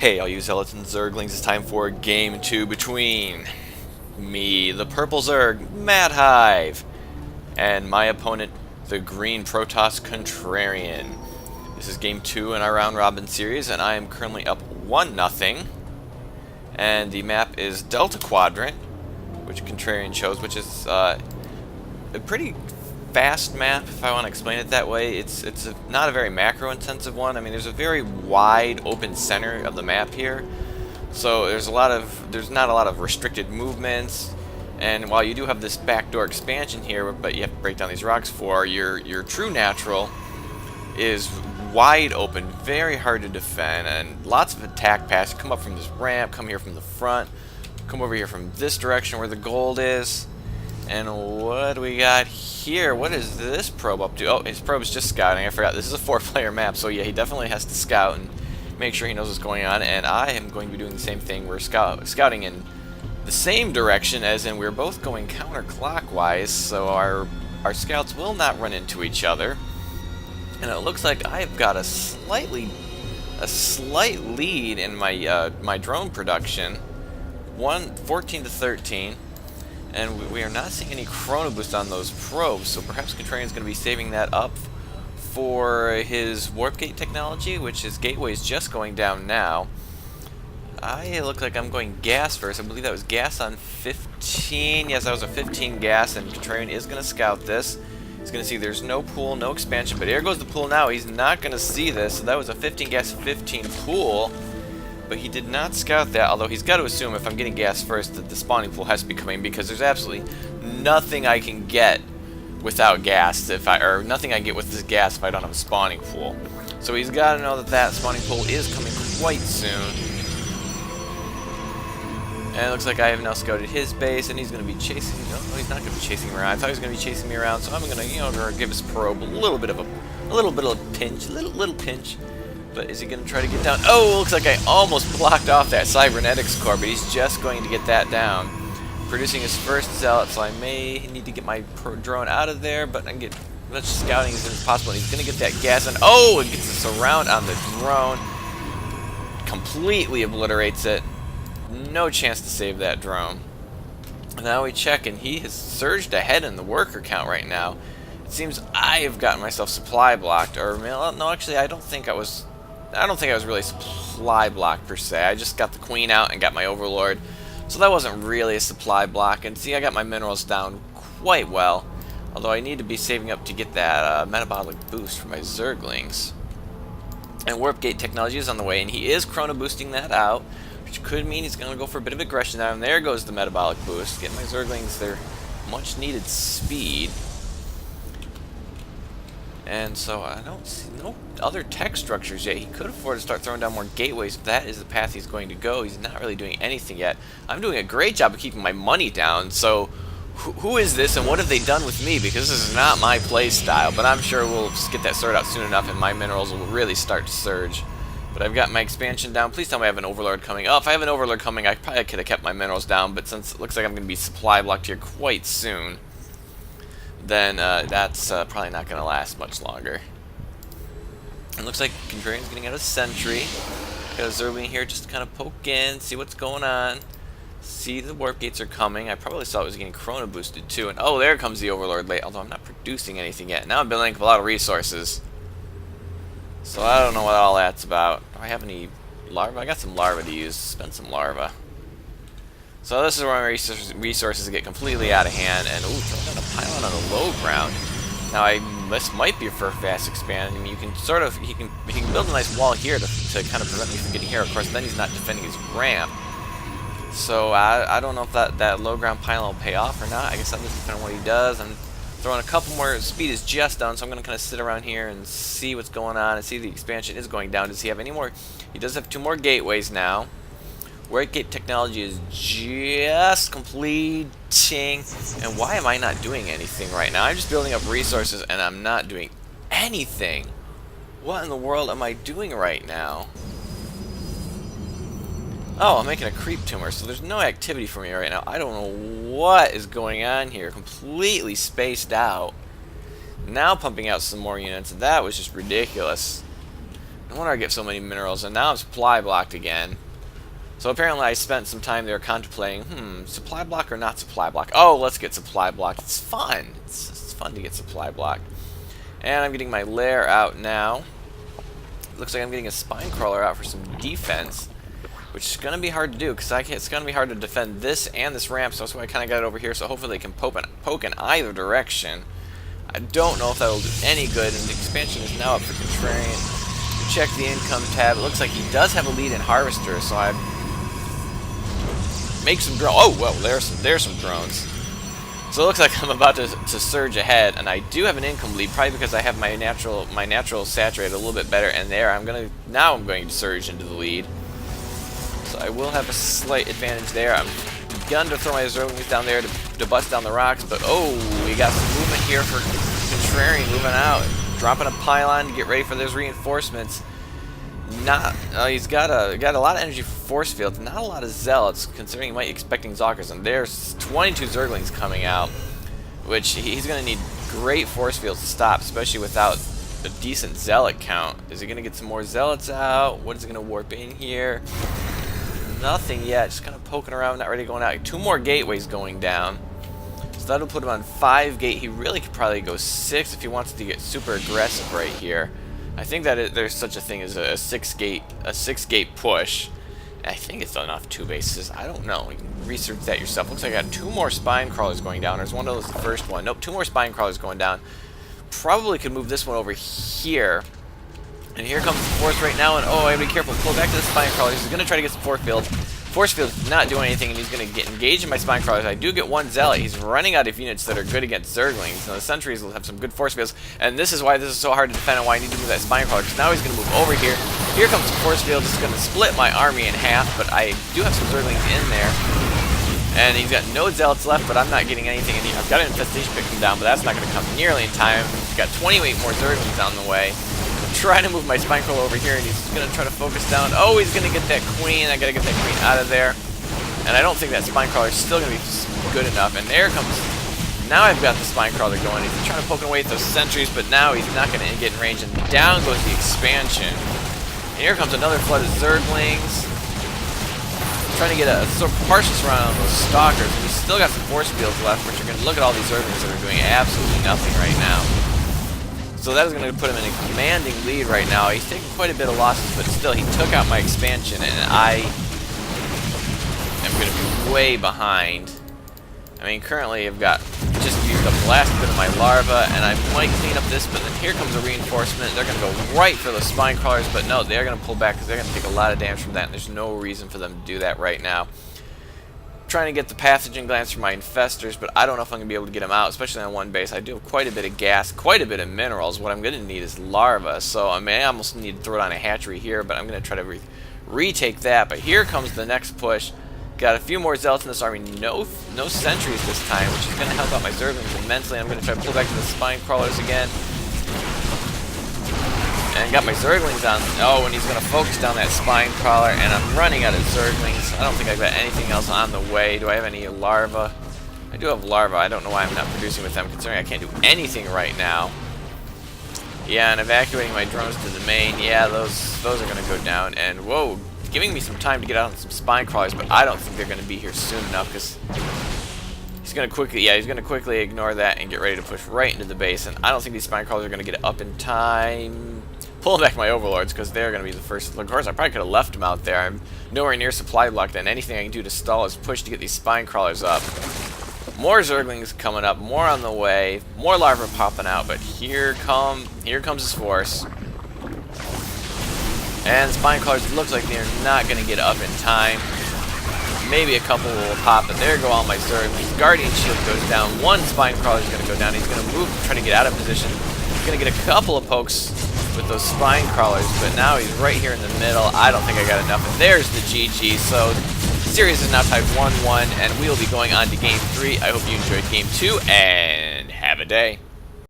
Hey, all you zealots and zerglings, it's time for game 2 between me, the purple zerg, MadHive, and my opponent, the green Protoss Contrarian. This is game 2 in our round robin series, and I am currently up 1-0. And the map is Delta Quadrant, which Contrarian chose, which is a pretty fast map, if I want to explain it that way. It's not a very macro intensive one. I mean, there's a very wide open center of the map here, so there's not a lot of restricted movements. And while you do have this backdoor expansion here, but you have to break down these rocks for your true natural is wide open, very hard to defend, and lots of attack paths. You come up from this ramp, come here from the front, come over here from this direction where the gold is. And what do we got here? What is this probe up to? Oh, his probe is just scouting. I forgot. This is a 4-player map, so yeah, he definitely has to scout and make sure he knows what's going on. And I am going to be doing the same thing. We're scouting in the same direction, as in we're both going counterclockwise, so our scouts will not run into each other. And it looks like I've got a slight lead in my my drone production, 14 to 13. And we are not seeing any chrono boost on those probes, so perhaps Contrarian's going to be saving that up for his warp gate technology, which his gateway is just going down now. I look like I'm going gas first. I believe that was gas on 15. Yes, that was a 15 gas, and Contrarian is going to scout this. He's going to see there's no pool, no expansion, but here goes the pool now. He's not going to see this, so that was a 15 gas, 15 pool. But he did not scout that, although he's got to assume if I'm getting gas first that the spawning pool has to be coming, because there's absolutely nothing I can get without gas, or nothing I get with this gas if I don't have a spawning pool. So he's got to know that that spawning pool is coming quite soon. And it looks like I have now scouted his base, and he's going to be chasing. No, he's not going to be chasing me around. I thought he was going to be chasing me around, so I'm going to, give his probe a little bit of a pinch, little pinch. But is he going to try to get down? Oh, looks like I almost blocked off that cybernetics core, but he's just going to get that down. Producing his first zealot, so I may need to get my drone out of there, but I can get as much scouting as possible. And he's going to get that gas on. Oh, it gets a surround on the drone. Completely obliterates it. No chance to save that drone. Now we check, and he has surged ahead in the worker count right now. It seems I have gotten myself supply blocked, or no, actually, I don't think I was really supply blocked per se. I just got the queen out and got my overlord, so that wasn't really a supply block. And see, I got my minerals down quite well, although I need to be saving up to get that metabolic boost for my zerglings. And warp gate technology is on the way, and he is chrono boosting that out, which could mean he's going to go for a bit of aggression now. And there goes the metabolic boost, getting my zerglings their much needed speed. And so I don't see no other tech structures yet. He could afford to start throwing down more gateways if that is the path he's going to go. He's not really doing anything yet. I'm doing a great job of keeping my money down. So who is this, and what have they done with me? Because this is not my play style. But I'm sure we'll just get that sorted out soon enough, and my minerals will really start to surge. But I've got my expansion down. Please tell me I have an overlord coming. Oh, if I have an overlord coming, I probably could have kept my minerals down. But since it looks like I'm going to be supply blocked here quite soon, then that's probably not going to last much longer. It looks like Contrarian's getting out a sentry. Got a zergling here just to kind of poke in, see what's going on. See the warp gates are coming. I probably saw it was getting chrono boosted too. And oh, there comes the overlord late, although I'm not producing anything yet. Now I'm building up a lot of resources. So I don't know what all that's about. Do I have any larvae? I got some larvae to use. Spend some larvae. So this is where my resources get completely out of hand, and ooh, throwing down a pylon on the low ground. Now this might be for a fast expand. I mean, you can he can build a nice wall here to kind of prevent me from getting here. Of course, then he's not defending his ramp. So I don't know if that low ground pylon will pay off or not. I guess that will depend on what he does. I'm throwing a couple more. Speed is just done, so I'm going to kind of sit around here and see what's going on and see if the expansion is going down. Does he have any more? He does have 2 more gateways now. Warp gate technology is just completing, and why am I not doing anything right now? I'm just building up resources, and I'm not doing anything. What in the world am I doing right now? Oh, I'm making a creep tumor, so there's no activity for me right now. I don't know what is going on here. Completely spaced out. Now pumping out some more units. That was just ridiculous. No wonder I get so many minerals, and now I'm supply blocked again. So apparently I spent some time there contemplating, supply block or not supply block? Oh, let's get supply block. It's fun. It's fun to get supply block. And I'm getting my lair out now. Looks like I'm getting a spine crawler out for some defense, which is going to be hard to do because it's going to be hard to defend this and this ramp, so that's why I kind of got it over here, so hopefully they can poke in either direction. I don't know if that will do any good, and the expansion is now up for Contrarian. Check the income tab. It looks like he does have a lead in Harvester, so I make some drones. Oh, well, there's some drones. So it looks like I'm about to surge ahead, and I do have an income lead, probably because I have my natural saturated a little bit better, and now I'm going to surge into the lead. So I will have a slight advantage there. I'm begun to throw my Zerglings down there to bust down the rocks, but oh, we got some movement here for Contrarian moving out. Dropping a pylon to get ready for those reinforcements. He's got a lot of energy for force fields, not a lot of zealots, considering he might be expecting Zockers. And there's 22 Zerglings coming out, which he's going to need great force fields to stop, especially without a decent zealot count. Is he going to get some more zealots out? What is he going to warp in here? Nothing yet. Just kind of poking around, not ready to go out. 2 more gateways going down. So that'll put him on 5 gate. He really could probably go 6 if he wants to get super aggressive right here. I think that there's such a thing as a 6 gate push. I think it's done off 2 bases. I don't know. You can research that yourself. Looks like I got 2 more spine crawlers going down. There's one of those, the first one. Nope, 2 more spine crawlers going down. Probably could move this one over here. And here comes the force right now, and oh, I gotta be careful. Pull back to the spine crawlers. He's gonna try to get some force fields. Force field's not doing anything, and he's going to get engaged in my spine crawlers. I do get 1 zealot. He's running out of units that are good against Zerglings. Now the sentries will have some good force fields, and this is why this is so hard to defend and why I need to move that spine crawler, because now he's going to move over here. Here comes the force field. This is going to split my army in half, but I do have some Zerglings in there. And he's got no zealots left, but I'm not getting anything in here. I've got an infestation pick him down, but that's not going to come nearly in time. He's got 28 more Zerglings on the way. Trying to move my spine crawler over here, and he's going to try to focus down. Oh, he's going to get that queen. I got to get that queen out of there. And I don't think that spine crawler is still going to be good enough. And there comes... Now I've got the spine crawler going. He's trying to poke away at those sentries, but now he's not going to get in range. And down goes the expansion. And here comes another flood of Zerglings. Trying to get a sort of partial surround on those stalkers. And he's still got some force fields left, which are going to look at all these Zerglings that are doing absolutely nothing right now. So that is going to put him in a commanding lead right now. He's taking quite a bit of losses, but still, he took out my expansion, and I am going to be way behind. I mean, currently I've got just used up the last bit of my larva, and I might clean up this, but then here comes a reinforcement. They're going to go right for the spine crawlers, but no, they're going to pull back because they're going to take a lot of damage from that, and there's no reason for them to do that right now. Trying to get the pathogen glands for my infestors, but I don't know if I'm going to be able to get them out, especially on 1 base. I do have quite a bit of gas, quite a bit of minerals. What I'm going to need is larva, so I mean, I almost need to throw down a hatchery here, but I'm going to try to retake that. But here comes the next push. Got a few more zealots in this army. No sentries this time, which is going to help out my Zerglings immensely. I'm going to try to pull back to the spine crawlers again. And got my Zerglings on. Oh, and he's going to focus down that spine crawler, and I'm running out of Zerglings. I don't think I've got anything else on the way. Do I have any larva? I do have larva. I don't know why I'm not producing with them, considering I can't do anything right now. Yeah, and evacuating my drones to the main. Yeah, those are going to go down. And whoa, giving me some time to get out on some spine crawlers, but I don't think they're going to be here soon enough, because he's going to quickly ignore that and get ready to push right into the base. And I don't think these spine crawlers are going to get up in time. Pulling back my overlords because they're going to be the first. Of course, I probably could have left them out there. I'm nowhere near supply blocked, and anything I can do to stall is push to get these spine crawlers up. More Zerglings coming up, more on the way, more larvae popping out, but here comes his force. And the spine crawlers looks like they're not going to get up in time. Maybe a couple will pop, but there go all my Zerglings. Guardian shield goes down. 1 spine crawler is going to go down. He's going to move, try to get out of position. He's going to get a couple of pokes with those spine crawlers, but now he's right here in the middle. I don't think I got enough, and there's the GG. So the series is now tied 1-1, and we will be going on to Game 3. I hope you enjoyed Game 2, and have a day.